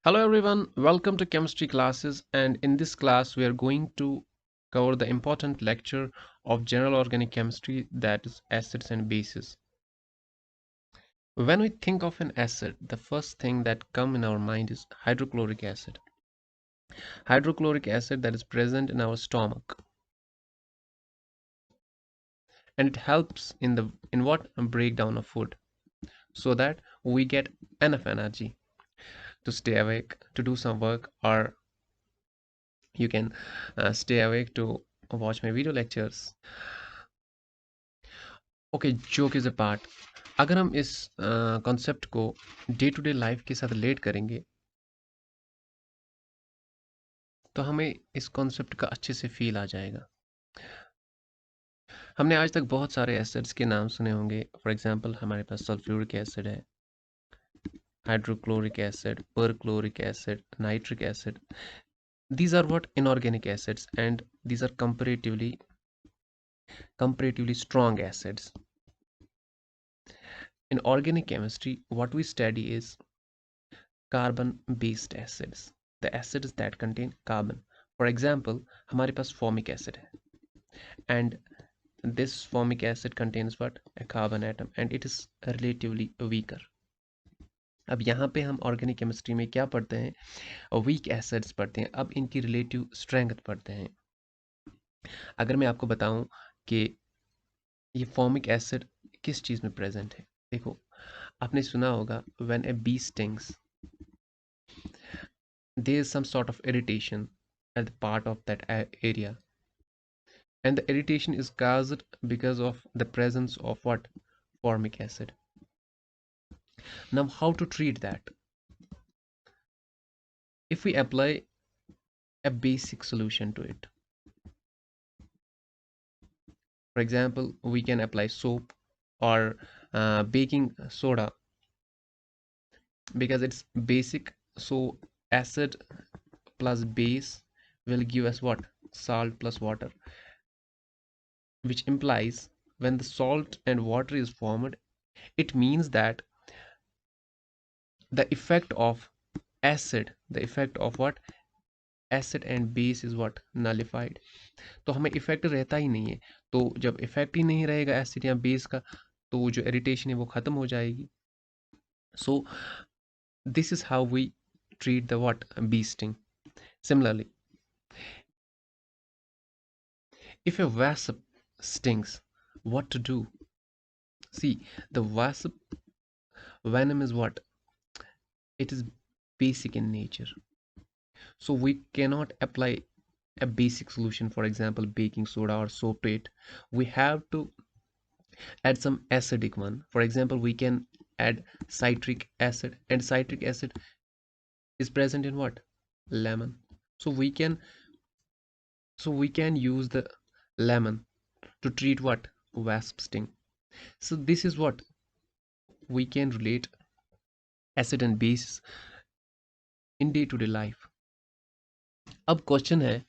Hello everyone, welcome to chemistry classes, and in this class we are going to cover the important lecture of general organic chemistry, that is acids and bases. When we think of an acid, the first thing that comes in our mind is hydrochloric acid. Hydrochloric acid that is present in our stomach, and it helps in what breakdown of food so that we get enough energy to stay awake, to do some work, or you can stay awake to watch my video lectures. Okay, joke is a part. अगर हम इस concept को day to day life के साथ relate करेंगे तो हमें इस कॉन्सेप्ट का अच्छे से फील आ जाएगा। हमने आज तक बहुत सारे एसिड्स के नाम सुने होंगे। फॉर एग्जांपल हमारे पास सल्फ्यूरिक एसिड है, hydrochloric acid, perchloric acid, nitric acid. These are what inorganic acids, and these are comparatively strong acids. In organic chemistry, what we study is carbon based acids, the acids that contain carbon. For example, हमारे पास formic acid है, and this formic acid contains what? A carbon atom, and it is relatively weaker. अब यहाँ पे हम organic chemistry में क्या पढ़ते हैं? वीक एसिड्स पढ़ते हैं। अब इनकी रिलेटिव स्ट्रेंथ पढ़ते हैं। अगर मैं आपको बताऊं कि ये फॉर्मिक एसिड किस चीज़ में प्रेजेंट है, देखो, आपने सुना होगा when a bee stings there is some sort of irritation at the part of that area, and the irritation is caused because of the presence of what? Formic acid. Now how to treat that? If we apply a basic solution to it, for example, we can apply soap or baking soda because it's basic. So acid plus base will give us what? Salt plus water, which implies when the salt and water is formed, it means that the effect of the effect of what? Acid and base is what? Nullified. तो हमें effect रहता ही नहीं है। तो जब effect ही नहीं रहेगा acid या बेस का, तो जो इरिटेशन है वो खत्म हो जाएगी। So this is how we treat the what? Bee sting. Similarly, if a wasp stings, what to do? See, the wasp venom is what? It is basic in nature. So we cannot apply a basic solution, for example, baking soda or soap to it. We have to add some acidic one. For example, we can add citric acid, and citric acid is present in what? Lemon. So we can use the lemon to treat what? Wasp sting. So this is what we can relate acid and base in day to day life. अब question है,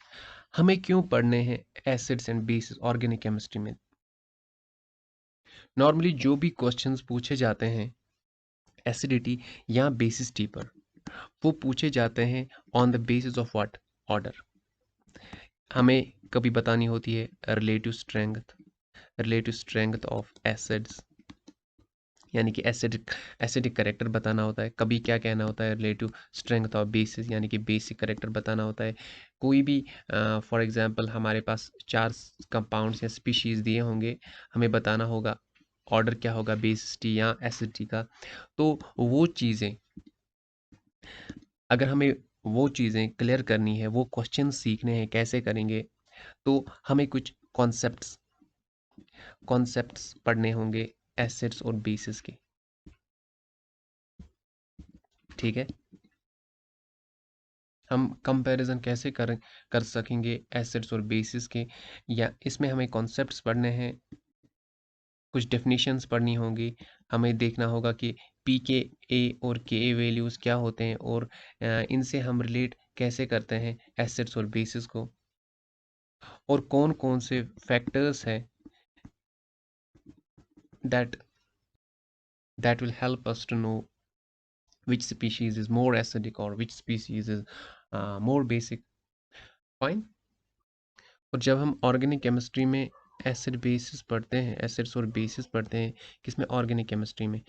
हमें क्यों पढ़ने हैं acids and bases organic chemistry में? Normally जो भी questions पूछे जाते हैं एसिडिटी या बेसिसिटी पर, वो पूछे जाते हैं on the basis of what? Order. हमें कभी बतानी होती है रिलेटिव स्ट्रेंथ ऑफ एसिड्स, यानी कि एसिडिक करेक्टर बताना होता है। कभी क्या कहना होता है? रिलेटिव स्ट्रेंथ ऑफ बेसिस, यानी कि बेसिक करेक्टर बताना होता है। कोई भी फॉर एग्जांपल हमारे पास 4 कंपाउंड्स या स्पीशीज दिए होंगे, हमें बताना होगा ऑर्डर क्या होगा बेसिसिटी या एसिडिटी का। तो वो चीज़ें, अगर हमें वो चीज़ें क्लियर करनी है, वो क्वेश्चन सीखने हैं, कैसे करेंगे? तो हमें कुछ कॉन्सेप्ट्स पढ़ने होंगे एसिड्स और बेसिस के। ठीक है, हम कंपैरिजन कैसे कर सकेंगे एसिड्स और बेसिस के, या इसमें हमें कॉन्सेप्ट्स पढ़ने हैं, कुछ डेफिनेशंस पढ़नी होंगी। हमें देखना होगा कि पी के ए और के ए वैल्यूज़ क्या होते हैं, और इनसे हम रिलेट कैसे करते हैं एसिड्स और बेसिस को, और कौन कौन से फैक्टर्स हैं that that will help us to know which species is more acidic or which species is more basic. Fine. और जब हम ऑर्गेनिक केमिस्ट्री में एसिड बेसिस पढ़ते हैं, एसिड्स और बेसिस पढ़ते हैं किसमें, ऑर्गेनिक केमिस्ट्री में,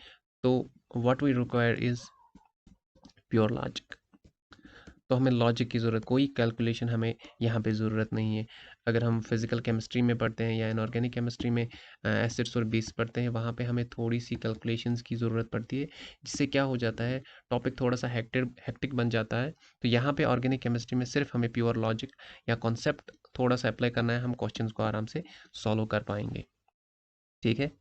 तो what we require is pure logic. तो हमें लॉजिक की ज़रूरत, कोई कैलकुलेशन हमें यहाँ पे ज़रूरत नहीं है। अगर हम फिजिकल केमिस्ट्री में पढ़ते हैं या इनऑर्गेनिक केमिस्ट्री में एसिड्स और बेस पढ़ते हैं, वहाँ पे हमें थोड़ी सी कैलकुलेशंस की ज़रूरत पड़ती है, जिससे क्या हो जाता है, टॉपिक थोड़ा सा हेक्टिक बन जाता है। तो यहाँ पे ऑर्गेनिक केमिस्ट्री में सिर्फ हमें प्योर लॉजिक या कॉन्सेप्ट थोड़ा सा अप्लाई करना है, हम क्वेश्चंस को आराम से सॉल्व कर पाएंगे। ठीक है,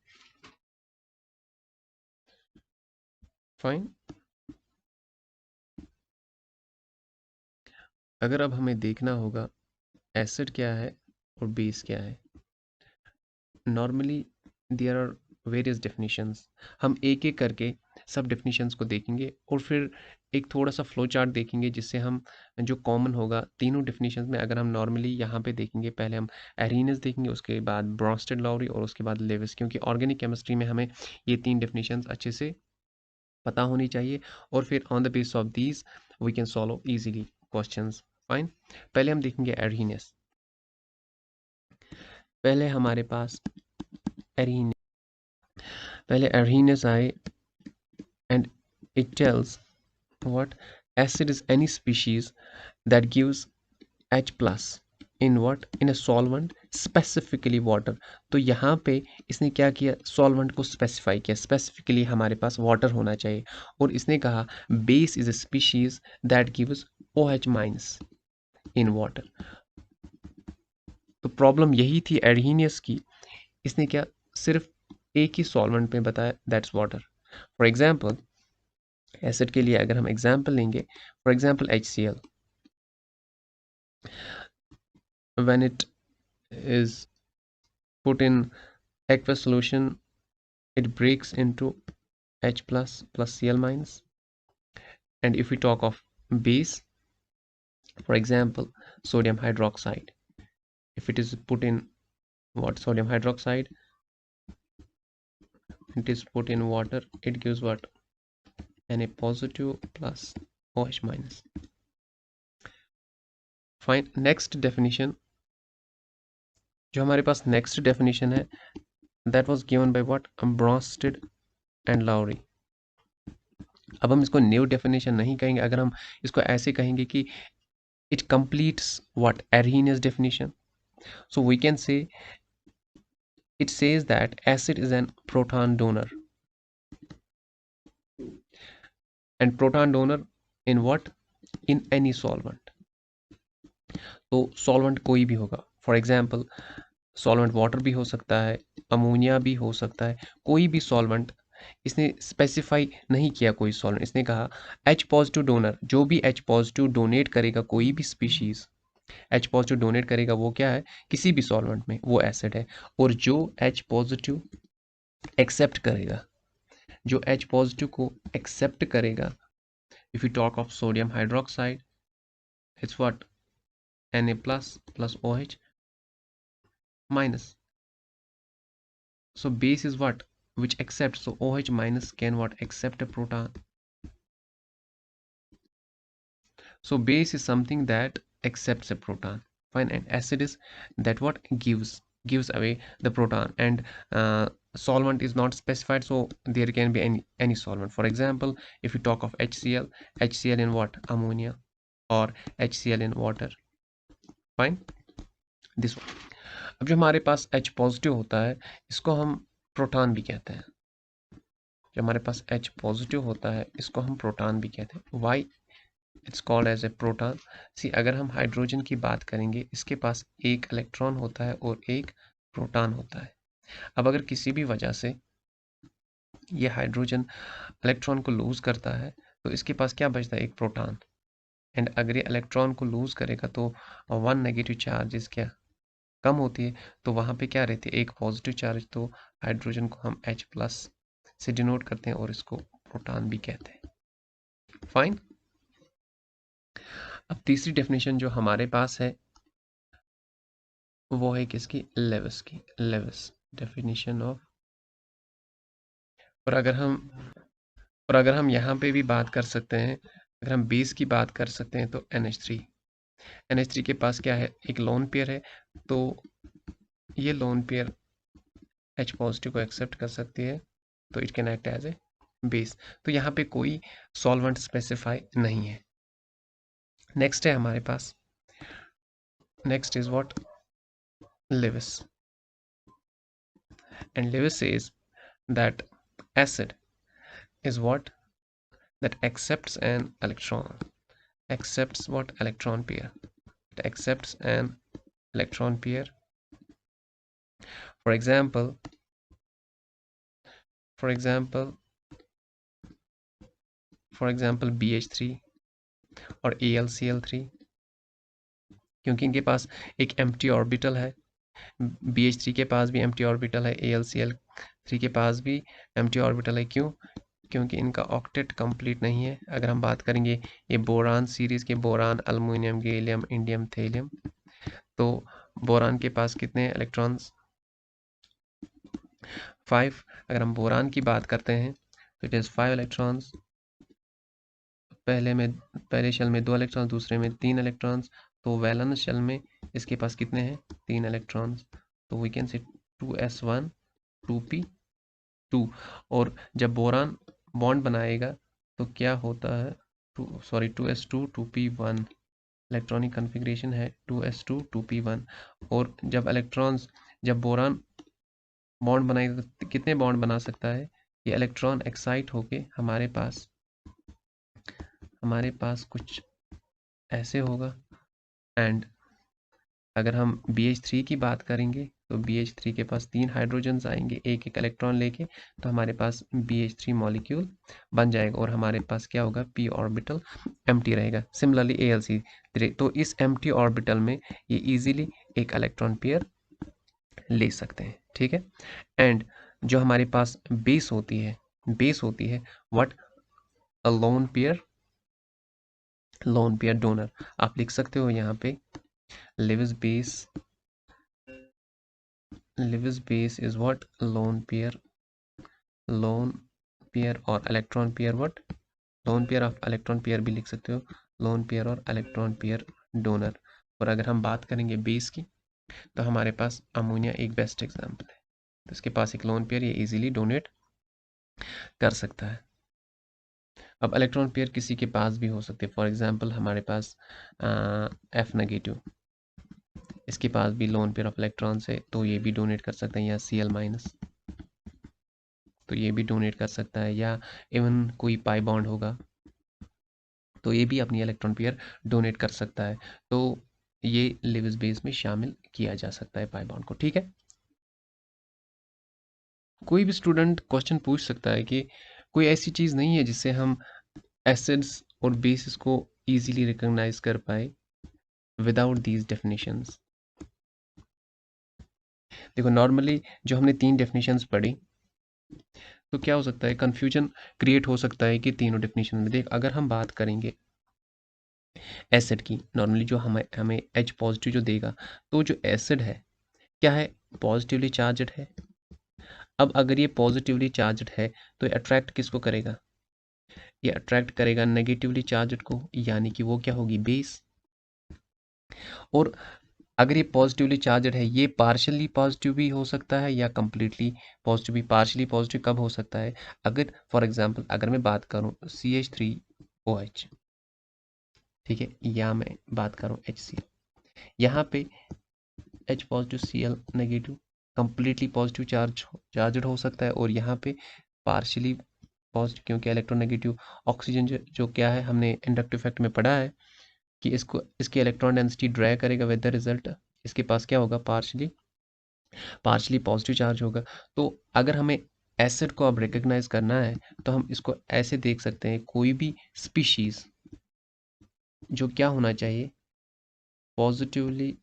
फाइन। अगर अब हमें देखना होगा एसिड क्या है और बेस क्या है, normally there are various definitions. हम एक एक करके सब डेफिनेशंस को देखेंगे और फिर एक थोड़ा सा फ्लो चार्ट देखेंगे, जिससे हम जो कॉमन होगा तीनों डेफिनेशंस में, अगर हम नॉर्मली यहाँ पे देखेंगे, पहले हम एरिनस देखेंगे, उसके बाद ब्रॉन्स्टेड लाउरी और उसके बाद लेविस, क्योंकि ऑर्गेनिक केमिस्ट्री में हमें ये तीन डेफिनेशंस अच्छे से पता होनी चाहिए, और फिर on the base of these we can solve easily questions. Fine. पहले हम देखेंगे एरिनस। पहले हमारे पास एरिन पहले एरिनस आए, and it tells what acid is any species that gives H plus in what, in a solvent specifically water। तो यहाँ पे इसने क्या किया, सॉल्वेंट को स्पेसिफाई किया, स्पेसिफिकली हमारे पास वाटर होना चाहिए, और इसने कहा base is a species that gives OH minus in water. तो प्रॉब्लम यही थी एडहीनियस की, इसने क्या सिर्फ एक ही सॉल्वेंट में बताया, that's water. For example acid के लिए अगर हम एग्जाम्पल लेंगे, for example HCl, when it is put in aqueous solution, it breaks into H plus plus Cl minus. And if we talk of base, for example sodium hydroxide, if it is put in what, sodium hydroxide, it is put in water, it gives what, Na positive plus OH minus. Fine, next definition, जो हमारे पास next definition है, that was given by what, Bronsted and Lowry। अब हम इसको new definition नहीं कहेंगे, अगर हम इसको ऐसे कहेंगे कि it completes what Arrhenius definition, so we can say it says that acid is an proton donor, and proton donor in what, in any solvent। तो सॉल्वेंट कोई भी होगा, फॉर एग्जांपल सॉल्वेंट वाटर भी हो सकता है, अमोनिया भी हो सकता है, कोई भी सॉल्वेंट। इसने स्पेसिफाई नहीं किया कोई सॉल्वेंट, इसने कहा H पॉजिटिव डोनर, जो भी H पॉजिटिव डोनेट करेगा, कोई भी स्पीशीज H पॉजिटिव डोनेट करेगा, वो क्या है, किसी भी सॉल्वेंट में, वो एसिड है। और जो H पॉजिटिव एक्सेप्ट करेगा, जो H पॉजिटिव को एक्सेप्ट करेगा, if you talk of sodium hydroxide, it's what, Na plus plus OH minus। So base is what, which accepts, so OH minus can what, accept a proton। So base is something that accepts a proton, fine, and acid is that what gives away the proton, and solvent is not specified, so there can be any solvent. For example, if you talk of HCl, HCl in what, ammonia, or HCl in water, fine, this one। अब जो हमारे पास H positive होता है, इसको हम proton भी कहते हैं। जो हमारे पास H पॉजिटिव होता है, इसको हम प्रोटॉन भी कहते हैं। Why it's called as a proton, see अगर हम हाइड्रोजन की बात करेंगे, इसके पास एक इलेक्ट्रॉन होता है और एक प्रोटॉन होता है। अब अगर किसी भी वजह से ये हाइड्रोजन इलेक्ट्रॉन को लूज करता है, तो इसके पास क्या बचता है, एक प्रोटॉन। एंड अगर ये इलेक्ट्रॉन को लूज करेगा, तो वन नेगेटिव चार्ज क्या कम होती है, तो वहाँ पे क्या रहती है, एक पॉजिटिव चार्ज। तो हाइड्रोजन को हम H प्लस से डिनोट करते हैं और इसको प्रोटॉन भी कहते हैं। फाइन। अब तीसरी डेफिनेशन जो हमारे पास है, वो है किसकी, लेविस की। लेविस डेफिनेशन ऑफ, और अगर हम और अगर हम यहाँ पे भी बात कर सकते हैं, अगर हम बेस की बात कर सकते हैं तो NH3 के पास क्या है, एक लोन पेयर है, तो ये लोन पेयर H पॉजिटिव को एक्सेप्ट कर सकती है, तो it can act as a base. तो यहाँ पे कोई सॉल्वेंट स्पेसिफाई नहीं है। नेक्स्ट है हमारे पास, next is what, Lewis, and Lewis says that acid is what, that accepts an electron, accepts what, electron pair, it accepts an electron pair. For example, for example, for example, BH3 और AlCl3, क्योंकि इनके पास एक empty orbital है, BH3 के पास भी empty orbital है, AlCl3 के पास भी एम्प्टी ऑर्बिटल है। क्यों? क्योंकि इनका ऑक्टेट कंप्लीट नहीं है। अगर हम बात करेंगे ये बोरान सीरीज के, boron, aluminium, gallium, indium, thallium, तो बोरान के पास कितने इलेक्ट्रॉन्स, 5। अगर हम बोरान की बात करते हैं तो इट इज 5 इलेक्ट्रॉन्स, पहले शेल में 2 इलेक्ट्रॉन्स, दूसरे में 3 इलेक्ट्रॉन्स, तो वैलेंस शेल में इसके पास कितने हैं, 3 इलेक्ट्रॉन्स, तो वी कैन से 2s1 2p2। और जब बोरान बॉन्ड बनाएगा तो क्या होता है, 2s2 2p1, इलेक्ट्रॉनिक कन्फिग्रेशन है 2s2 2p1। और जब बोरान बॉन्ड बनाएगा तो कितने बॉन्ड बना सकता है, ये इलेक्ट्रॉन एक्साइट होके हमारे पास कुछ ऐसे होगा। एंड अगर हम BH3 की बात करेंगे तो BH3 के पास 3 हाइड्रोजन्स आएंगे एक एक इलेक्ट्रॉन लेके, तो हमारे पास BH3 मॉलिक्यूल बन जाएगा और हमारे पास क्या होगा, p ऑर्बिटल एम्प्टी रहेगा। सिमिलरली AlC3, तो इस एम्प्टी ऑर्बिटल में ये इजीली एक इलेक्ट्रॉन पेयर ले सकते हैं, ठीक है। एंड जो हमारे पास बेस होती है what, a lone pair donor. आप लिख सकते हो यहाँ पे Lewis base is what, lone pair और electron pair what, lone pair of electron pair भी लिख सकते हो, लोन पेयर और इलेक्ट्रॉन पेयर डोनर। और अगर हम बात करेंगे बेस की तो हमारे पास अमोनिया एक बेस्ट एग्जांपल है, तो इसके पास एक लोन पेयर, ये इजीली डोनेट कर सकता है। अब इलेक्ट्रॉन पेयर किसी के पास भी हो सकते हैं, फॉर एग्जांपल हमारे पास F-, इसके पास भी लोन पेयर ऑफ इलेक्ट्रॉन्स है, तो ये भी डोनेट कर सकते हैं, या Cl-, तो ये भी डोनेट कर सकता है, या इवन कोई पाई बॉन्ड होगा तो ये भी अपनी इलेक्ट्रॉन पेयर डोनेट कर सकता है। तो ये लिविस बेस में शामिल किया जा सकता है पाई बॉन्ड को, ठीक है। कोई भी स्टूडेंट क्वेश्चन पूछ सकता है कि कोई ऐसी चीज़ नहीं है जिससे हम एसिड्स और बेसिस को इजीली रिकॉग्नाइज कर पाए विदाउट दीज डेफिनेशंस। देखो नॉर्मली जो हमने 3 डेफिनेशंस पढ़ी, तो क्या हो सकता है, कंफ्यूजन क्रिएट हो सकता है कि तीनों डेफिनेशन में देख, अगर हम बात करेंगे एसिड की, नॉर्मली जो हमें H पॉजिटिव जो देगा, तो जो एसिड है क्या है, पॉजिटिवली चार्जड है। अब अगर ये पॉजिटिवली चार्जड है तो ये अट्रैक्ट किसको करेगा, ये अट्रैक्ट करेगा नेगेटिवली चार्जड को, यानी कि वो क्या होगी, बेस। और अगर ये पॉजिटिवली चार्जड है, ये पार्शियली पॉजिटिव भी हो सकता है या कंप्लीटली पॉजिटिव भी। पार्शियली पॉजिटिव कब हो सकता है, अगर फॉर एग्जांपल अगर मैं बात करूं CH3OH, ठीक है, या मैं बात करूं HCl, यहाँ पे H positive Cl negative completely positive charged हो सकता है, और यहाँ पे पार्शियली पॉजिटिव, क्योंकि इलेक्ट्रोनेगेटिव ऑक्सीजन जो क्या है, हमने इंडक्टिव इफेक्ट में पढ़ा है कि इसकी इलेक्ट्रॉन डेंसिटी ड्रैग करेगा, विद द रिजल्ट इसके पास क्या होगा, पार्शली पॉजिटिव चार्ज होगा। तो अगर हमें एसिड को अब रिकग्नाइज करना है तो हम इसको ऐसे देख सकते हैं, कोई भी स्पीशीज जो क्या होना चाहिए, पॉजिटिवली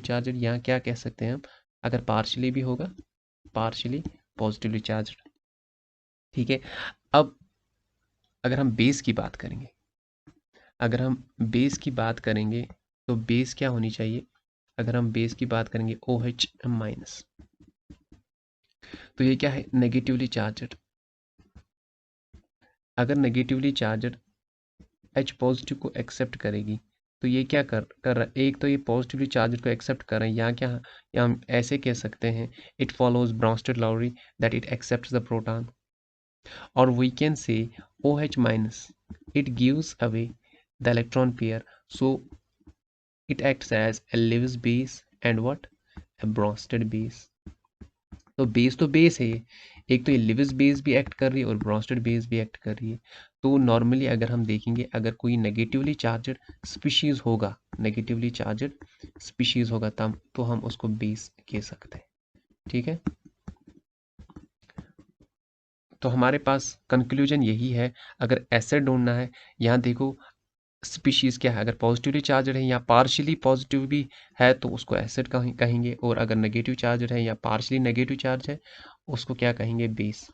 चार्जड, यहाँ क्या कह सकते हैं हम, अगर पार्शली भी होगा, पार्शली पॉजिटिवली चार्ज, ठीक है। अब अगर हम बेस की बात करेंगे, तो बेस क्या होनी चाहिए, अगर हम बेस की बात करेंगे OH-, तो ये क्या है, नेगेटिवली चार्जड, अगर नेगेटिवली चार्जड H पॉजिटिव को एक्सेप्ट करेगी तो ये क्या कर रहा है, एक तो ये पॉजिटिवली चार्जड को एक्सेप्ट कर रहे हैं, यहाँ क्या, या हम ऐसे कह सकते हैं it follows Bronsted Lowry that it accepts the proton, और we can say OH minus it gives away the electron pair, so it acts as a Lewis base and what, a Bronsted base. तो base है ये, एक तो ये Lewis base भी act कर रही है और ब्रॉन्स्टेड बेस भी एक्ट कर रही है। तो नॉर्मली अगर हम देखेंगे, अगर कोई नेगेटिवली चार्जड स्पीशीज होगा, नेगेटिवली चार्जड स्पीशीज होगा तब तो हम उसको बेस कह सकते हैं। ठीक है, तो हमारे पास कंक्लूजन यही है, अगर एसिड ढूंढना है, यहाँ देखो स्पीशीज क्या है, अगर पॉजिटिवली चार्जड है या पार्शियली पॉजिटिव भी है तो उसको एसिड कहेंगे, और अगर नेगेटिव चार्जड है या पार्शियली नेगेटिव चार्ज है उसको क्या कहेंगे, बेस।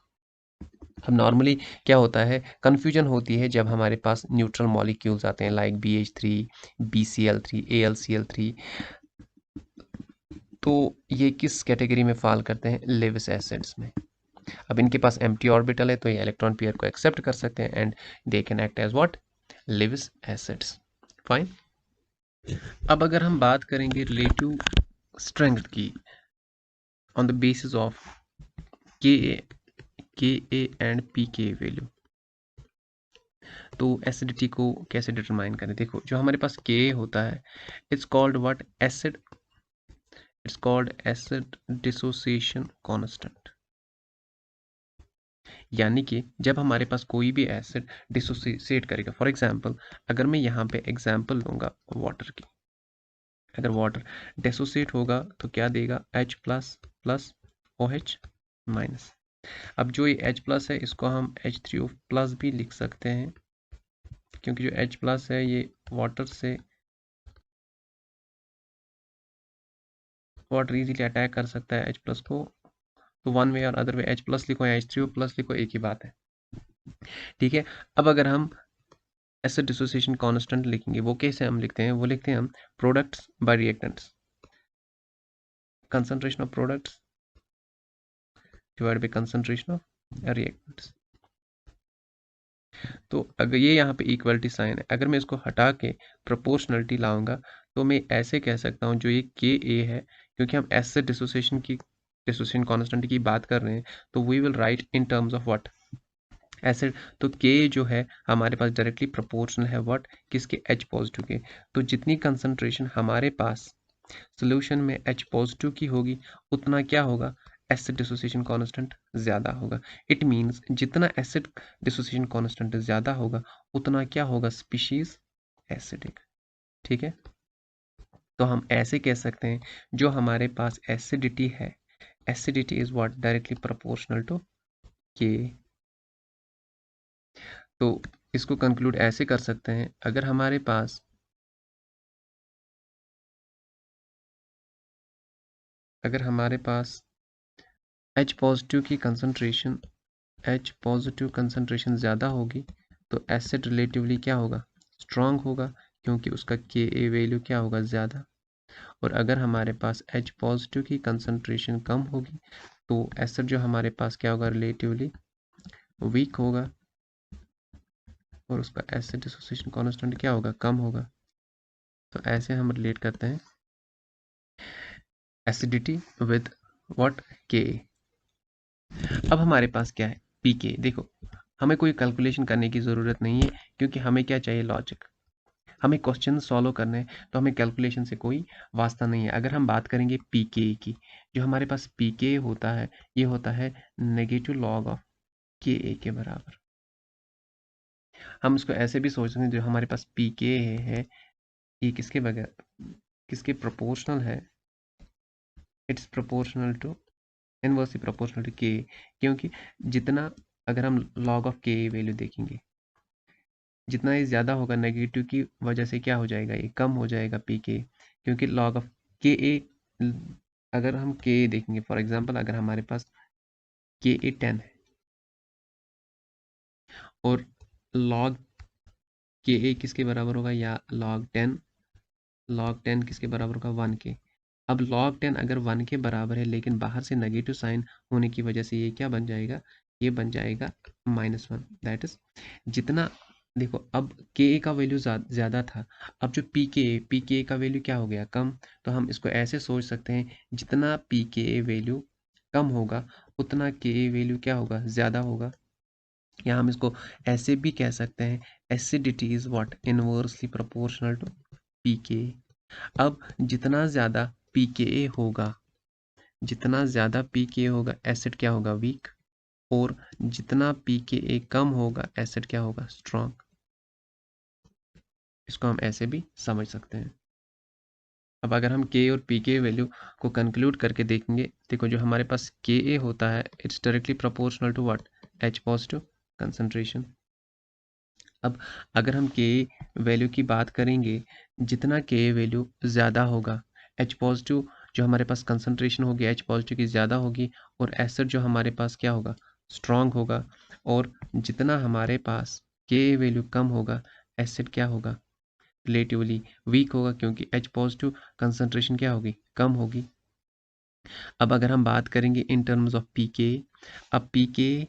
अब नॉर्मली क्या होता है, कन्फ्यूजन होती है जब हमारे पास न्यूट्रल मॉलिक्यूल्स आते हैं लाइक BH3, BCl3, AlCl3, तो ये किस कैटेगरी में फॉल करते हैं, लेविस एसिड्स में। अब इनके पास एम्प्टी ऑर्बिटल है तो ये इलेक्ट्रॉन पेयर को एक्सेप्ट कर सकते हैं and they can act as what, Lewis acids. Fine. अब अगर हम बात करेंगे रिलेटिव स्ट्रेंथ की on the basis of Ka and Pk value, तो एसिडिटी को कैसे डिटरमाइन करें। देखो जो हमारे पास Ka होता है, it's called what, acid, it's called acid dissociation constant. यानी कि जब हमारे पास कोई भी एसिड डिसोसिएट करेगा, फॉर एग्जांपल अगर मैं यहाँ पे एग्जांपल लूँगा वाटर की, अगर वाटर डिसोसिएट होगा तो क्या देगा, H plus plus OH minus. अब जो ये H प्लस है इसको हम H3O प्लस भी लिख सकते हैं, क्योंकि जो H प्लस है ये वाटर से वाटर इजीली अटैक कर सकता है H प्लस को, तो वन वे और अदर वे H प्लस लिखो या H3O प्लस लिखो एक ही बात है। ठीक है, अब अगर हम एसिड डिसोसिएशन कांस्टेंट लिखेंगे, वो कैसे हम लिखते हैं, वो लिखते हैं हम products by reactants, concentration of products divide by concentration of reactants. तो अगर ये यहाँ पे इक्वलिटी साइन है, अगर मैं इसको हटा के प्रोपोर्शनलिटी लाऊंगा तो मैं ऐसे कह सकता हूँ, जो ये Ka है, क्योंकि हम एसिड डिसोसिएशन कांस्टेंट की बात कर रहे हैं, तो we will write in terms of what, acid. तो K जो है हमारे पास डायरेक्टली प्रोपोर्शनल है व्हाट, किसके, H पॉजिटिव के। तो जितनी कंसंट्रेशन हमारे पास सोल्यूशन में H पॉजिटिव की होगी उतना क्या होगा, एसिड डिसोसिएशन कांस्टेंट ज़्यादा होगा। इट मीन्स जितना एसिड डिसोसिएशन कांस्टेंट ज़्यादा होगा उतना क्या होगा, स्पीशीज एसिडिक। ठीक है, तो हम ऐसे कह सकते हैं जो हमारे पास एसिडिटी है, acidity is what, directly proportional to K। तो इसको कंक्लूड ऐसे कर सकते हैं, अगर हमारे पास H पॉजिटिव की कंसंट्रेशन, H पॉजिटिव कंसंट्रेशन ज़्यादा होगी तो एसिड रिलेटिवली क्या होगा, स्ट्रॉन्ग होगा, क्योंकि उसका Ka वैल्यू क्या होगा, ज़्यादा। और अगर हमारे पास H पॉजिटिव की कंसंट्रेशन कम होगी तो एसिड जो हमारे पास क्या होगा, रिलेटिवली वीक होगा, और उसका एसिड डिसोसिएशन कांस्टेंट क्या होगा, कम होगा। तो ऐसे हम रिलेट करते हैं एसिडिटी विद व्हाट, Ka। अब हमारे पास क्या है, Pk। देखो हमें कोई कैलकुलेशन करने की ज़रूरत नहीं है, क्योंकि हमें क्या चाहिए, लॉजिक। हमें क्वेश्चन सॉल्व करने हैं तो हमें कैलकुलेशन से कोई वास्ता नहीं है। अगर हम बात करेंगे Pk की, जो हमारे पास Pk होता है ये होता है नेगेटिव लॉग ऑफ Ka के बराबर। हम इसको ऐसे भी सोच सकते हैं, जो हमारे पास Pk है ये किसके बगैर, किसके प्रोपोर्शनल है, it's proportional to, inversely proportional to K, क्योंकि जितना, अगर हम लॉग ऑफ Ka वैल्यू देखेंगे, जितना ये ज़्यादा होगा नेगेटिव की वजह से क्या हो जाएगा, ये कम हो जाएगा Pk, क्योंकि लॉग ऑफ Ka, अगर हम Ka देखेंगे, फॉर एग्जांपल अगर हमारे पास Ka 10 है और लॉग Ka किसके बराबर होगा, या लॉग 10 किसके बराबर होगा, 1 के। अब log 10 अगर 1 के बराबर है लेकिन बाहर से नेगेटिव साइन होने की वजह से ये क्या बन जाएगा, ये बन जाएगा -1। दैट इज जितना, देखो अब के का वैल्यू ज़्यादा था, अब जो पी के का वैल्यू क्या हो गया, कम। तो हम इसको ऐसे सोच सकते हैं, जितना पी के वैल्यू कम होगा उतना के वैल्यू क्या होगा, ज़्यादा होगा। या हम इसको ऐसे भी कह सकते हैं, acidity is what, inversely proportional to P K. अब जितना ज़्यादा पी के होगा, जितना ज़्यादा पी के होगा, एसिड क्या होगा, वीक। और जितना पी के कम होगा, एसिड क्या होगा, स्ट्रॉन्ग। इसको हम ऐसे भी समझ सकते हैं। अब अगर हम के और पी के वैल्यू को कंक्लूड करके देखेंगे, देखो जो हमारे पास के होता है, it's directly proportional to what, H positive concentration. अब अगर हम के वैल्यू की बात करेंगे, जितना के वैल्यू ज़्यादा होगा, एच पॉजिटिव जो हमारे पास कंसंट्रेशन होगी एच पॉजिटिव की ज़्यादा होगी, और एसिड जो हमारे पास क्या होगा, स्ट्रॉन्ग होगा। और जितना हमारे पास के वैल्यू कम होगा, एसिड क्या होगा, रिलेटिवली वीक होगा, क्योंकि एच पॉजिटिव कंसंट्रेशन क्या होगी, कम होगी। अब अगर हम बात करेंगे इन टर्म्स ऑफ पी के, अब पी के,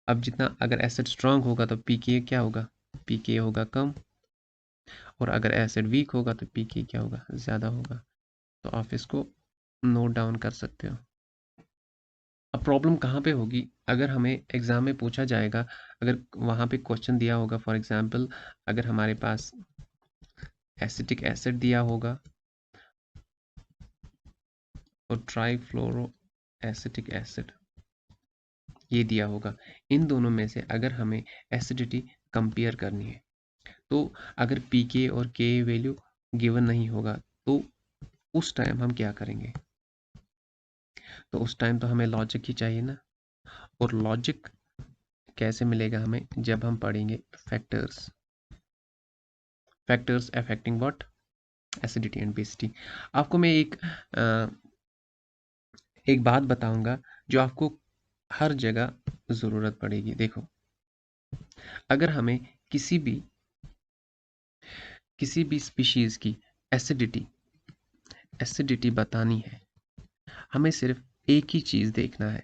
अब जितना अगर एसिड स्ट्रांग होगा तो पी के क्या होगा, पी के होगा कम। और अगर एसिड वीक होगा तो पी के क्या होगा, ज़्यादा होगा। तो आप इसको नोट डाउन कर सकते हो। अब प्रॉब्लम कहाँ पे होगी, अगर हमें एग्ज़ाम में पूछा जाएगा, अगर वहाँ पे क्वेश्चन दिया होगा, फॉर एग्जांपल अगर हमारे पास एसिटिक एसिड दिया होगा और ट्राईफ्लोरो एसिटिक एसिड ये दिया होगा, इन दोनों में से अगर हमें एसिडिटी कंपेयर करनी है, तो अगर पी के और के वैल्यू गिवन नहीं होगा, तो उस टाइम हम क्या करेंगे, तो उस टाइम तो हमें लॉजिक ही चाहिए ना। और लॉजिक कैसे मिलेगा हमें, जब हम पढ़ेंगे factors, factors affecting what, acidity and basicity. आपको मैं एक बात बताऊंगा जो आपको हर जगह ज़रूरत पड़ेगी। देखो, अगर हमें किसी भी स्पीशीज़ की एसिडिटी एसिडिटी बतानी है, हमें सिर्फ एक ही चीज़ देखना है,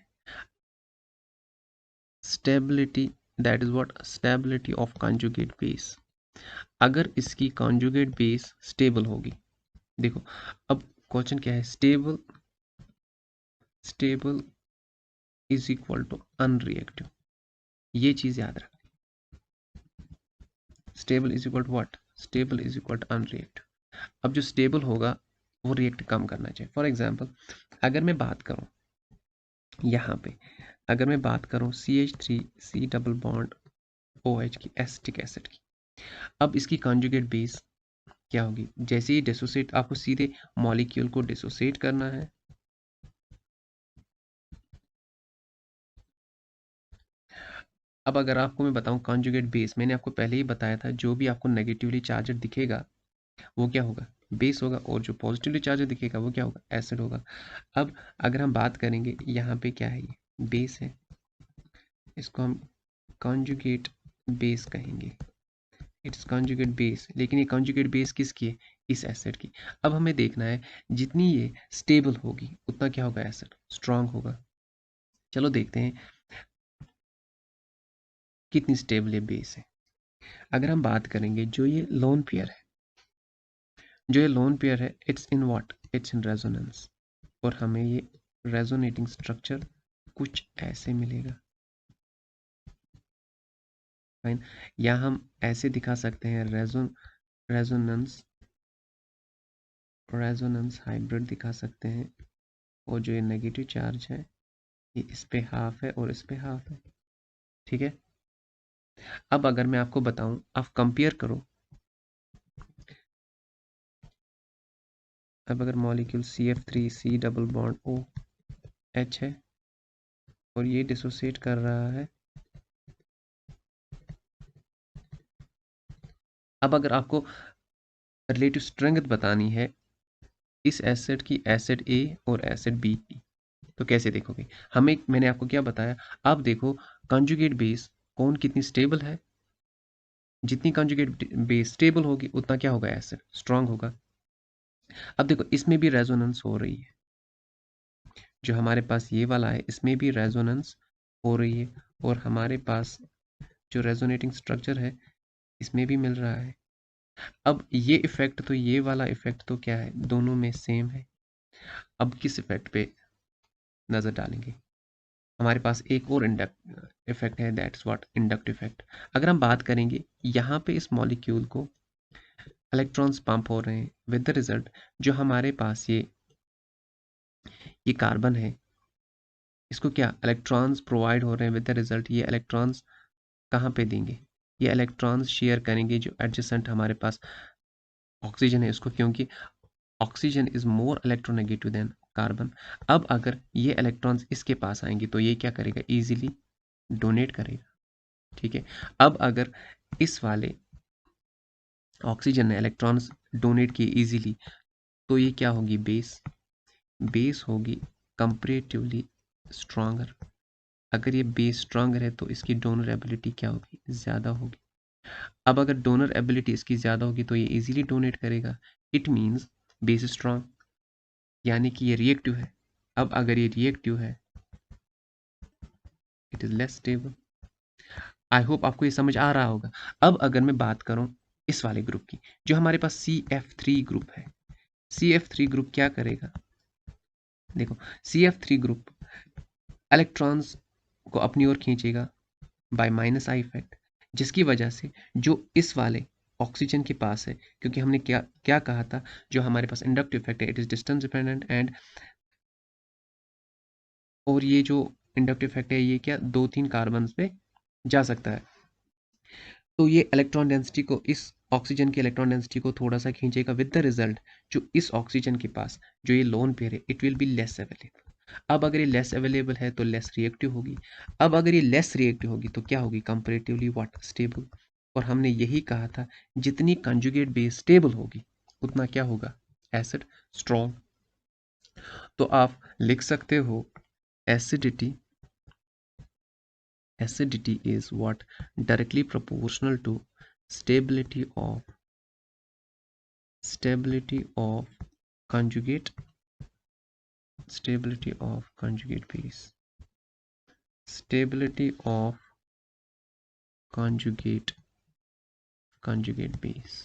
stability, that is what, stability of conjugate base. अगर इसकी कॉन्जुगेट बेस स्टेबल होगी, देखो अब क्वेश्चन क्या है, stable, stable is equal to unreactive, ये चीज़ याद रख, stable is equal to what, stable is equal to unreactive. अब जो स्टेबल होगा वो रिएक्ट कम करना चाहिए। फॉर एग्जांपल अगर मैं बात करूं यहाँ पे, अगर मैं बात करूं CH3 डबल बॉन्ड OH की, एसिटिक एसिड की, अब इसकी कॉन्जुगेट बेस क्या होगी, जैसे ही डिसोसिएट, आपको सीधे मॉलिक्यूल को डिसोसिएट करना है। अब अगर आपको मैं बताऊं कॉन्जुगेट बेस, मैंने आपको पहले ही बताया था, जो भी आपको नेगेटिवली चार्जड दिखेगा वो क्या होगा, बेस होगा, और जो पॉजिटिवली चार्जड दिखेगा वो क्या होगा, एसिड होगा। अब अगर हम बात करेंगे यहाँ पे क्या है, ये बेस है, इसको हम कॉन्जुगेट बेस कहेंगे, इट्स कॉन्जुगेट बेस। लेकिन ये कॉन्जुगेट बेस किसकी है, इस एसिड की। अब हमें देखना है जितनी ये स्टेबल होगी उतना क्या होगा, एसिड स्ट्रांग होगा। चलो देखते हैं कितनी स्टेबल ये बेस है। अगर हम बात करेंगे जो ये लोन पेयर है, जो ये लोन पेयर है, it's in what, it's in resonance. और हमें ये रेजोनेटिंग स्ट्रक्चर कुछ ऐसे मिलेगा, फाइन। या हम ऐसे दिखा सकते हैं, रेजोनेंस, रेजोनेंस हाइब्रिड दिखा सकते हैं। और जो ये नेगेटिव चार्ज है ये इस पे हाफ है और इस पे हाफ है, ठीक है। अब अगर मैं आपको बताऊं, आप कंपेयर करो, अब अगर molecule CF3C double bond OH है और ये डिसोसिएट कर रहा है, अब अगर आपको रिलेटिव स्ट्रेंथ बतानी है इस एसिड की, एसिड A और एसिड B की, तो कैसे देखोगे, हमें, मैंने आपको क्या बताया, अब देखो कॉन्जुगेट बेस कौन कितनी स्टेबल है, जितनी कॉन्जुगेट बेस स्टेबल होगी उतना क्या होगा, एसिड स्ट्रांग होगा। अब देखो इसमें भी रेजोनेंस हो रही है, जो हमारे पास ये वाला है इसमें भी रेजोनेंस हो रही है, और हमारे पास जो रेजोनेटिंग स्ट्रक्चर है इसमें भी मिल रहा है। अब ये इफेक्ट तो ये वाला इफेक्ट तो क्या है, दोनों में सेम है। अब किस इफेक्ट पे नज़र डालेंगे, हमारे पास एक और इंडक्ट इफेक्ट है, दैट्स व्हाट इंडक्ट इफेक्ट। अगर हम बात करेंगे यहाँ पे इस मॉलिक्यूल को इलेक्ट्रॉन्स पंप हो रहे हैं विद द रिजल्ट जो हमारे पास ये कार्बन है, इसको क्या इलेक्ट्रॉन्स प्रोवाइड हो रहे हैं विद द रिजल्ट ये इलेक्ट्रॉन्स कहाँ पे देंगे, ये इलेक्ट्रॉन्स शेयर करेंगे जो एडजेसेंट हमारे पास ऑक्सीजन है उसको, क्योंकि oxygen is more electronegative than carbon. अब अगर ये इलेक्ट्रॉन्स इसके पास आएंगे तो ये क्या करेगा, इजीली डोनेट करेगा। ठीक है, अब अगर इस वाले ऑक्सीजन ने इलेक्ट्रॉन्स डोनेट किए इजीली तो ये क्या होगी, बेस होगी कंपैरेटिवली स्ट्रॉन्गर। अगर ये बेस स्ट्रॉन्गर है तो इसकी डोनर एबिलिटी क्या होगी, ज़्यादा होगी। अब अगर डोनर एबिलिटी इसकी ज़्यादा होगी तो ये इजीली डोनेट करेगा। इट मीन्स बेस स्ट्रॉन्ग, यानी कि ये रिएक्टिव है। अब अगर ये रिएक्टिव है it is less stable. I hope आपको ये समझ आ रहा होगा। अब अगर मैं बात करूं इस वाले ग्रुप की, जो हमारे पास CF3 ग्रुप है, CF3 ग्रुप क्या करेगा, देखो CF3 ग्रुप इलेक्ट्रॉन्स को अपनी ओर खींचेगा बाय -I इफेक्ट, जिसकी वजह से जो इस वाले ऑक्सीजन के पास है, क्योंकि हमने क्या क्या कहा था, जो हमारे पास इंडक्टिव इफेक्ट है it is distance dependent and, और ये जो इंडक्टिव इफेक्ट है ये क्या 2-3 कार्बन पे जा सकता है, तो ये इलेक्ट्रॉन डेंसिटी को, इस ऑक्सीजन की इलेक्ट्रॉन डेंसिटी को थोड़ा सा खींचेगा विद द रिजल्ट जो इस ऑक्सीजन के पास जो ये लोन पेयर है it will be less available. अब अगर ये लेस अवेलेबल है तो लेस रिएक्टिव होगी। अब अगर ये लेस रिएक्टिव होगी तो क्या होगी, कंपैरेटिवली व्हाट, स्टेबल। और हमने यही कहा था जितनी कंजुगेट बेस स्टेबल होगी उतना क्या होगा, एसिड स्ट्रॉन्ग। तो आप लिख सकते हो acidity is what directly proportional to stability of conjugate base, stability of conjugate base।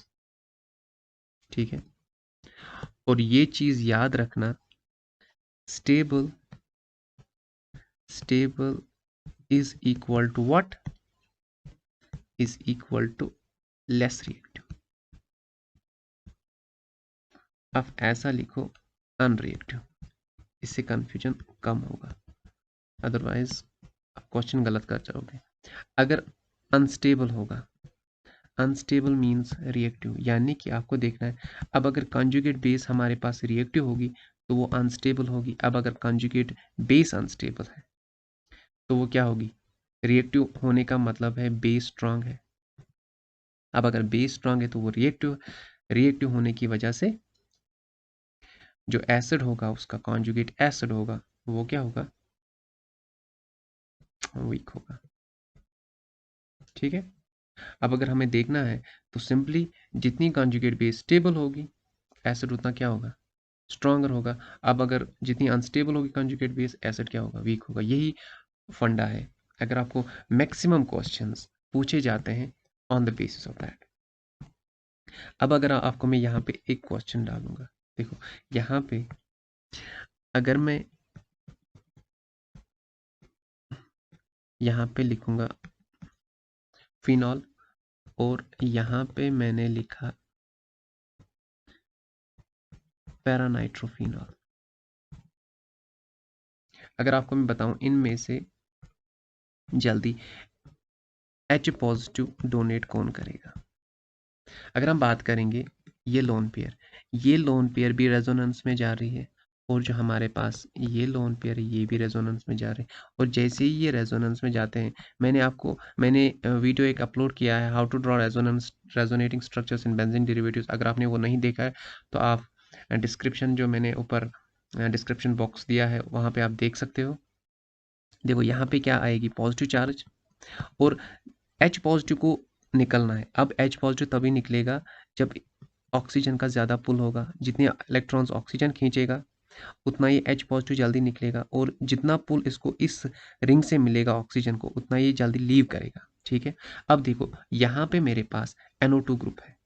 ठीक है, और ये चीज याद रखना, stable is equal to what, is equal to less reactive। अब ऐसा लिखो अनरिएक्टिव, इससे कंफ्यूजन कम होगा, अदरवाइज आप क्वेश्चन गलत कर जाओगे। अगर अनस्टेबल होगा, अनस्टेबल मीन्स रिएक्टिव, यानी कि आपको देखना है अब अगर कंजुगेट बेस हमारे पास रिएक्टिव होगी तो वो अनस्टेबल होगी। अब अगर कंजुगेट बेस अनस्टेबल है तो वो क्या होगी, रिएक्टिव होने का मतलब है बेस स्ट्रांग है। अब अगर बेस स्ट्रांग है तो वो रिएक्टिव होने की वजह से जो एसिड होगा उसका कॉन्जुगेट एसिड होगा वो क्या होगा, वीक होगा। ठीक है, अब अगर हमें देखना है तो सिंपली जितनी कॉन्जुगेट बेस स्टेबल होगी एसिड उतना क्या होगा, स्ट्रॉन्गर होगा। अब अगर जितनी अनस्टेबल होगी कॉन्जुगेट बेस एसिड क्या होगा, वीक होगा। यही फंडा है, अगर आपको मैक्सिमम क्वेश्चंस पूछे जाते हैं on the basis of that. अब अगर आपको मैं यहाँ पे एक क्वेश्चन डालूंगा, देखो यहाँ पे अगर मैं यहाँ पे लिखूंगा फिनॉल और यहाँ पे मैंने लिखा पैरानाइट्रोफिनॉल, अगर आपको मैं बताऊं इनमें से जल्दी H पॉजिटिव डोनेट कौन करेगा। अगर हम बात करेंगे ये लोन पेयर भी रेजोनेंस में जा रही है, और जो हमारे पास ये लोन पेयर है ये भी रेजोनेंस में जा रहे हैं। और जैसे ही ये रेजोनेंस में जाते हैं, मैंने वीडियो एक अपलोड किया है, how to draw resonating structures in benzene derivatives. अगर आपने वो नहीं देखा है तो आप डिस्क्रिप्शन जो मैंने ऊपर डिस्क्रिप्शन बॉक्स दिया है वहाँ पे आप देख सकते हो। देखो यहाँ पे क्या आएगी, पॉजिटिव चार्ज, और H पॉजिटिव को निकलना है। अब H पॉजिटिव तभी निकलेगा जब ऑक्सीजन का ज़्यादा पुल होगा, जितने इलेक्ट्रॉन्स ऑक्सीजन खींचेगा उतना ये H पॉजिटिव जल्दी निकलेगा, और जितना पुल इसको इस रिंग से मिलेगा ऑक्सीजन को, उतना ये जल्दी लीव करेगा। ठीक है, अब देखो यहाँ पे मेरे पास NO2 ग्रुप है।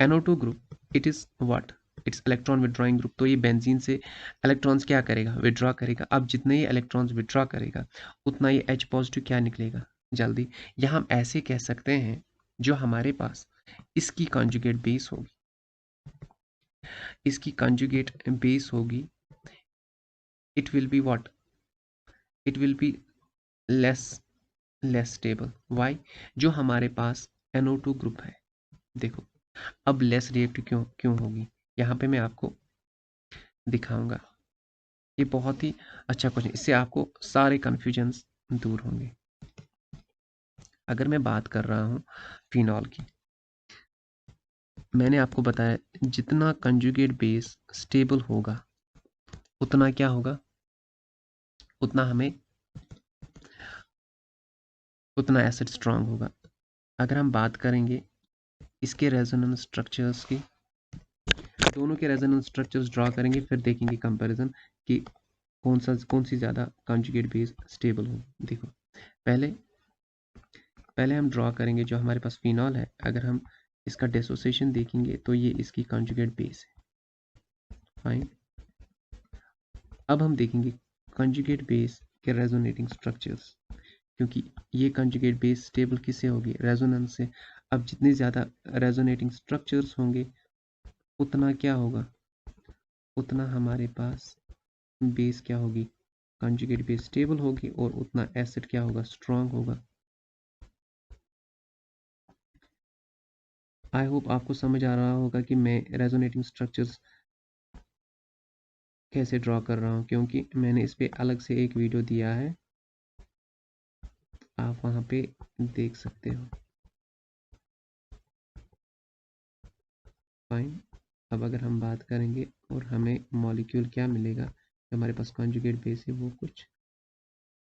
NO2 group it is what, it's electron withdrawing group. तो ये बेंजीन से इलेक्ट्रॉन्स क्या करेगा, विड्रॉ करेगा। अब जितने ये इलेक्ट्रॉन्स विड्रॉ करेगा उतना ये H पॉजिटिव क्या निकलेगा जल्दी। यहाँ हम ऐसे कह सकते हैं, जो हमारे पास इसकी कॉन्जुगेट बेस होगी, इसकी कॉन्जुगेट बेस होगी, it will be what, it will be less stable. Why, जो हमारे पास NO2 ग्रुप है, देखो अब लेस रिएक्टिव क्यों क्यों होगी, यहाँ पे मैं आपको दिखाऊंगा। ये बहुत ही अच्छा क्वेश्चन, इससे आपको सारे कन्फ्यूजन्स दूर होंगे। अगर मैं बात कर रहा हूँ फिनॉल की, मैंने आपको बताया जितना कंजुगेट बेस स्टेबल होगा उतना क्या होगा, उतना हमें उतना एसिड स्ट्रांग होगा। अगर हम बात करेंगे इसके रेजोनेंस स्ट्रक्चर्स की, दोनों के रेजोनेंस स्ट्रक्चर्स ड्रॉ करेंगे, फिर देखेंगे कंपैरिजन कि कौन सी ज़्यादा कॉन्जुगेट बेस स्टेबल हो। देखो पहले हम ड्रॉ करेंगे जो हमारे पास फिनॉल है। अगर हम इसका डिसोसिएशन देखेंगे तो ये इसकी कॉन्जुगेट बेस है। फाइन, अब हम देखेंगे कॉन्जुगेट बेस के रेजोनेटिंग स्ट्रक्चर्स, क्योंकि ये कॉन्जुगेट बेस स्टेबल किससे होगी, रेजोनेंस से। अब जितने ज़्यादा रेजोनेटिंग स्ट्रक्चर्स होंगे उतना क्या होगा, उतना हमारे पास बेस क्या होगी, कॉन्जुगेट बेस स्टेबल होगी, और उतना एसिड क्या होगा, स्ट्रांग होगा। आई होप आपको समझ आ रहा होगा कि मैं रेजोनेटिंग स्ट्रक्चर्स कैसे ड्रॉ कर रहा हूँ, क्योंकि मैंने इस पे अलग से एक वीडियो दिया है, आप वहाँ पे देख सकते हो। फाइन, अब अगर हम बात करेंगे और हमें मॉलिक्यूल क्या मिलेगा, जो हमारे पास कॉन्जुगेट बेस है, वो कुछ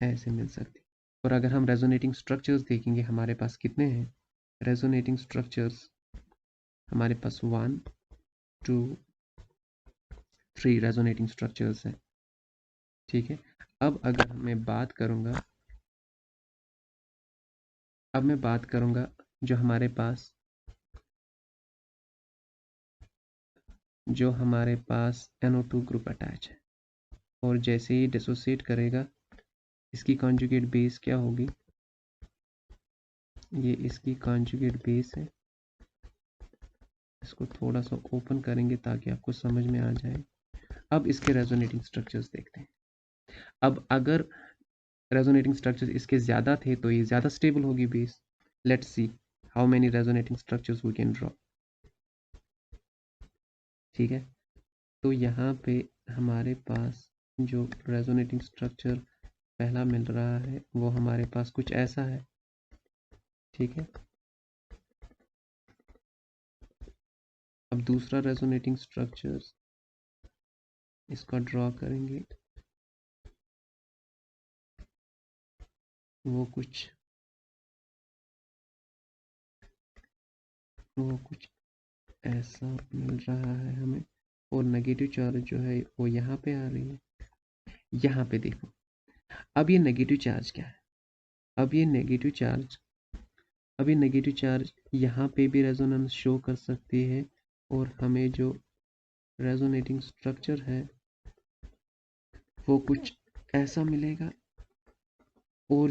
ऐसे मिल सकती है। और अगर हम रेजोनेटिंग स्ट्रक्चर्स देखेंगे हमारे पास कितने हैं, रेजोनेटिंग स्ट्रक्चर्स हमारे पास 1 2 3 रेजोनेटिंग स्ट्रक्चर्स हैं। ठीक है, अब अगर मैं बात करूंगा, अब मैं बात करूंगा जो हमारे पास NO2 ग्रुप अटैच है, और जैसे ही डिसोसिएट करेगा इसकी कॉन्जुगेट बेस क्या होगी, ये इसकी कॉन्जुगेट बेस है। इसको थोड़ा सा ओपन करेंगे ताकि आपको समझ में आ जाए। अब इसके रेजोनेटिंग स्ट्रक्चर्स देखते हैं। अब अगर रेजोनेटिंग स्ट्रक्चर्स इसके ज़्यादा थे तो ये ज़्यादा स्टेबल होगी base. Let's see how many resonating structures we can draw. ठीक है, तो यहाँ पे हमारे पास जो रेजोनेटिंग स्ट्रक्चर पहला मिल रहा है वो हमारे पास कुछ ऐसा है। ठीक है, अब दूसरा रेजोनेटिंग स्ट्रक्चर्स इसका ड्रॉ करेंगे, वो कुछ ऐसा मिल रहा है हमें, और नेगेटिव चार्ज जो है वो यहाँ पे आ रही है। यहाँ पे देखो, अब ये नेगेटिव चार्ज क्या है, अब ये नेगेटिव चार्ज यहाँ पे भी रेजोनेंस शो कर सकती है, और हमें जो रेजोनेटिंग स्ट्रक्चर है वो कुछ ऐसा मिलेगा। और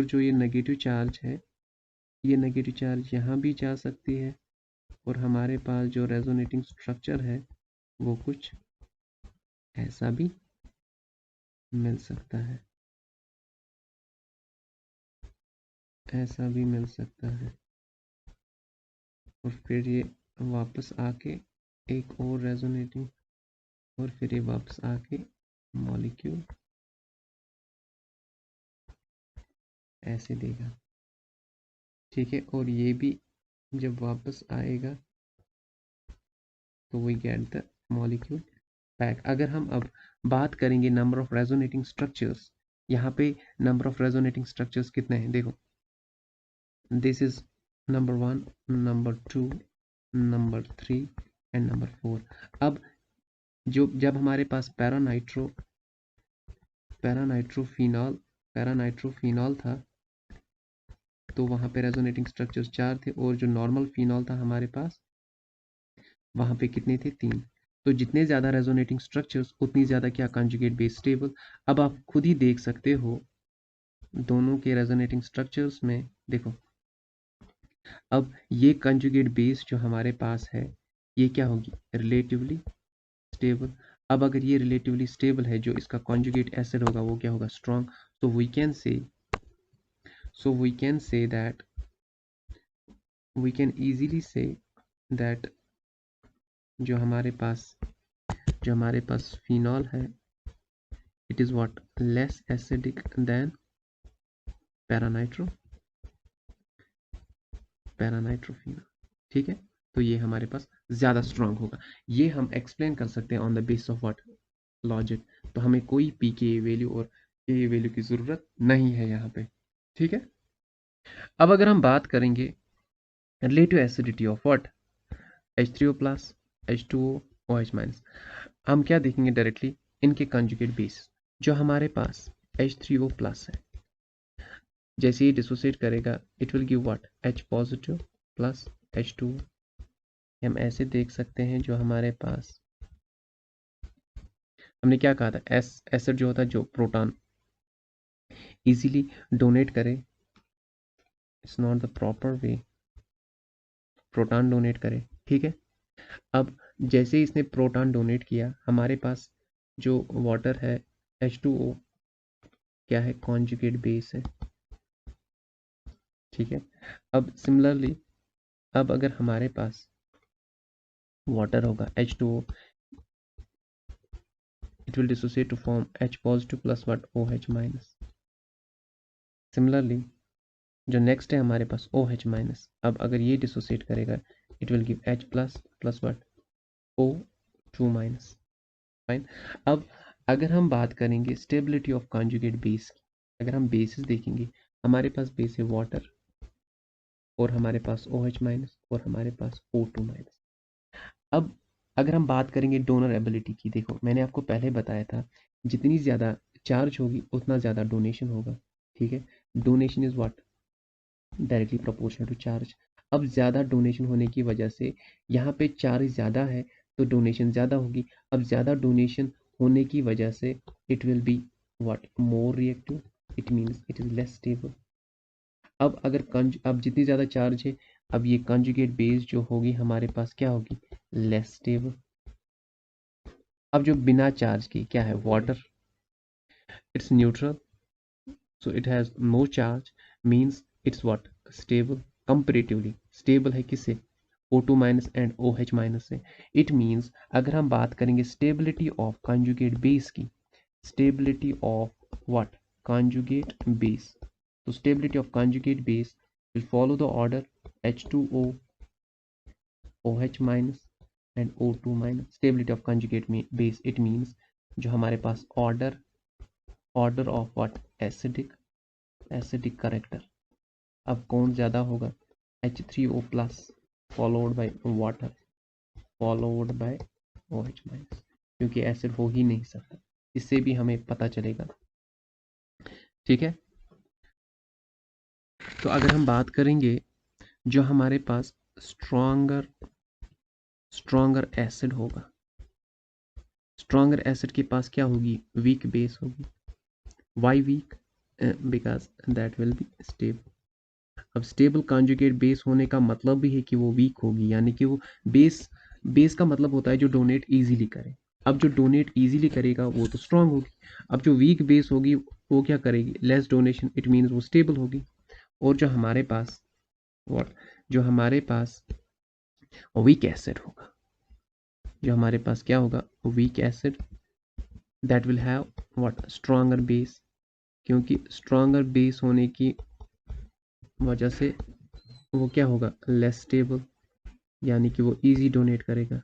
जो ये नेगेटिव चार्ज है, ये नेगेटिव चार्ज यहाँ भी जा सकती है, और हमारे पास जो रेजोनेटिंग स्ट्रक्चर है वो कुछ ऐसा भी मिल सकता है, ऐसा भी मिल सकता है। और फिर ये वापस आके एक और रेजोनेटिंग, और फिर ये वापस आके मॉलिक्यूल ऐसे देगा। ठीक है, और ये भी जब वापस आएगा तो we get the molecule back. अगर हम अब बात करेंगे नंबर ऑफ रेजोनेटिंग स्ट्रक्चर्स, यहाँ पे नंबर ऑफ रेजोनेटिंग स्ट्रक्चर्स कितने हैं, देखो this is number 1, number 2, number 3 and number 4। अब जब हमारे पास पैरानाइट्रोफिनॉल था, तो वहाँ पे रेजोनेटिंग स्ट्रक्चर्स 4 थे, और जो नॉर्मल फिनॉल था हमारे पास, वहाँ पे कितने थे? 3। तो जितने ज़्यादा रेजोनेटिंग स्ट्रक्चर्स उतनी ज़्यादा क्या? Conjugate base stable. अब आप खुद ही देख सकते हो दोनों के रेजोनेटिंग स्ट्रक्चर्स में, देखो अब ये कंजुगेट बेस जो हमारे पास है, ये क्या होगी? Relatively stable. अब अगर ये रिलेटिवली स्टेबल है, जो इसका कॉन्जुगेट एसिड होगा वो क्या होगा? Strong. so we can say that we can easily say that जो हमारे पास फिनॉल है, it is what? less acidic than paranitrophenol. ठीक है, तो ये हमारे पास ज्यादा स्ट्रांग होगा। ये हम एक्सप्लेन कर सकते हैं on the base of what? Logic. तो हमें कोई पी के वैल्यू और के वैल्यू की जरूरत नहीं है यहाँ पे। ठीक है, अब अगर हम बात करेंगे relative acidity of what? H3O plus, H2O, OH minus, हम क्या देखेंगे डायरेक्टली? इनके कंजुगेट बेस। जो हमारे पास H3O प्लस है, जैसे ही डिसोसिएट करेगा, it will give what? H positive plus H2O। हम ऐसे देख सकते हैं, जो हमारे पास हमने क्या कहा था? एसिड जो होता है, जो प्रोटॉन इजीली डोनेट करे, it's not the proper way, proton donate करे। ठीक है, अब जैसे ही इसने प्रोटॉन डोनेट किया, हमारे पास जो वाटर है H2O क्या है? कॉन्जुगेट बेस है। ठीक है, अब सिमिलरली, अब अगर हमारे पास वाटर होगा H2O, it will dissociate to form H positive plus what? OH minus। Similarly जो नेक्स्ट है हमारे पास OH माइनस, अब अगर ये डिसोसिएट करेगा, it will give H plus plus what? O2 minus. Fine. अब अगर हम बात करेंगे स्टेबिलिटी ऑफ कॉन्जुगेट बेस की, अगर हम बेसिस देखेंगे, हमारे पास बेस है वाटर, और हमारे पास OH माइनस, और हमारे पास O2 माइनस। अब अगर हम बात करेंगे डोनर एबिलिटी की, देखो मैंने आपको पहले बताया था, जितनी ज़्यादा चार्ज होगी उतना ज़्यादा डोनेशन होगा। ठीक है, donation is what? Directly proportional to charge. अब ज़्यादा डोनेशन होने की वजह से यहाँ पे चार्ज ज़्यादा है, तो डोनेशन ज़्यादा होगी। अब ज़्यादा डोनेशन होने की वजह से it will be what? More reactive, it means it is less stable. अब अब जितनी ज़्यादा चार्ज है, अब ये कंजुगेट बेस जो होगी हमारे पास क्या होगी? Less stable. अब जो बिना चार्ज की क्या है? Water, it's neutral, so it has no charge, means it's what? Stable। comparatively stable है किससे? O2 minus and OH minus से। it means अगर हम बात करेंगे stability of conjugate base की, stability of what? conjugate base, तो stability of conjugate base will follow the order H2O, OH minus and O2 minus। stability of conjugate base, it means जो हमारे पास order of what? acidic character। अब कौन ज़्यादा होगा? H3O plus followed by water followed by OH minus, क्योंकि acid हो ही नहीं सकता। इससे भी हमें पता चलेगा। ठीक है, तो अगर हम बात करेंगे, जो हमारे पास स्ट्रॉन्गर एसिड होगा, स्ट्रॉन्गर एसिड के पास क्या होगी? वीक बेस होगी। Why weak? Because that will be stable. अब स्टेबल कॉन्जुगेट बेस होने का मतलब भी है कि वो वीक होगी, यानी कि वो बेस का मतलब होता है जो डोनेट इजीली करे। अब जो डोनेट इजीली करेगा वो तो स्ट्रांग होगी। अब जो वीक बेस होगी वो क्या करेगी? लेस डोनेशन, इट मीन्स वो स्टेबल होगी। और जो हमारे पास वीक एसिड होगा, जो हमारे पास क्या होगा? Weak acid, that will have what? Stronger base, क्योंकि स्ट्रॉन्गर बेस होने की वजह से वो क्या होगा? लेस स्टेबल, यानी कि वो इजी डोनेट करेगा।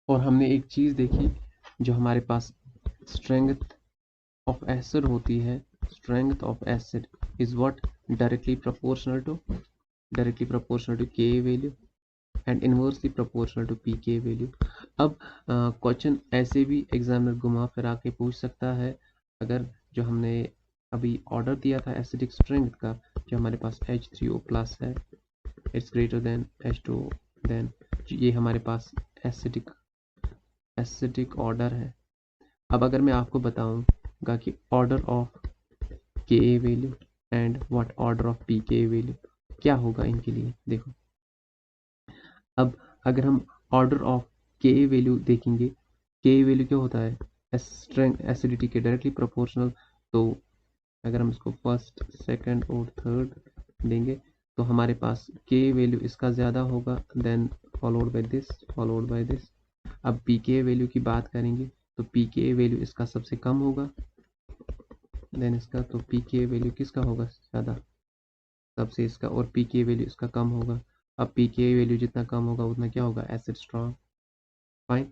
और हमने एक चीज़ देखी, जो हमारे पास स्ट्रेंथ ऑफ एसिड होती है, strength of acid is what? Directly proportional to K value. And inversely proportional to pK value. अब क्वेश्चन ऐसे भी एग्जामिनर घुमा फिरा के पूछ सकता है, अगर जो हमने अभी ऑर्डर दिया था एसिडिक स्ट्रेंथ का, जो हमारे पास H3O प्लस है, it's greater than H2O, then ये हमारे पास एसिडिक ऑर्डर है। अब अगर मैं आपको बताऊंगा कि ऑर्डर ऑफ के value and what order of P के वैल्यू क्या होगा इनके लिए, देखो। अब अगर हम ऑर्डर ऑफ के वैल्यू देखेंगे, के वैल्यू क्या होता है, स्ट्रेंथ एसिडिटी के डायरेक्टली प्रोपोर्शनल। तो अगर हम इसको फर्स्ट सेकंड और थर्ड देंगे तो हमारे पास के वैल्यू इसका ज़्यादा होगा, देन फॉलोड बाय दिस। अब पी के वैल्यू की बात करेंगे तो पी के वैल्यू इसका सबसे कम होगा, देन इसका, तो पी के वैल्यू किसका होगा ज़्यादा, सबसे इसका, और पी के वैल्यू इसका कम होगा। अब पी के वैल्यू जितना कम होगा उतना क्या होगा, एसिड स्ट्रॉन्ग। फाइन।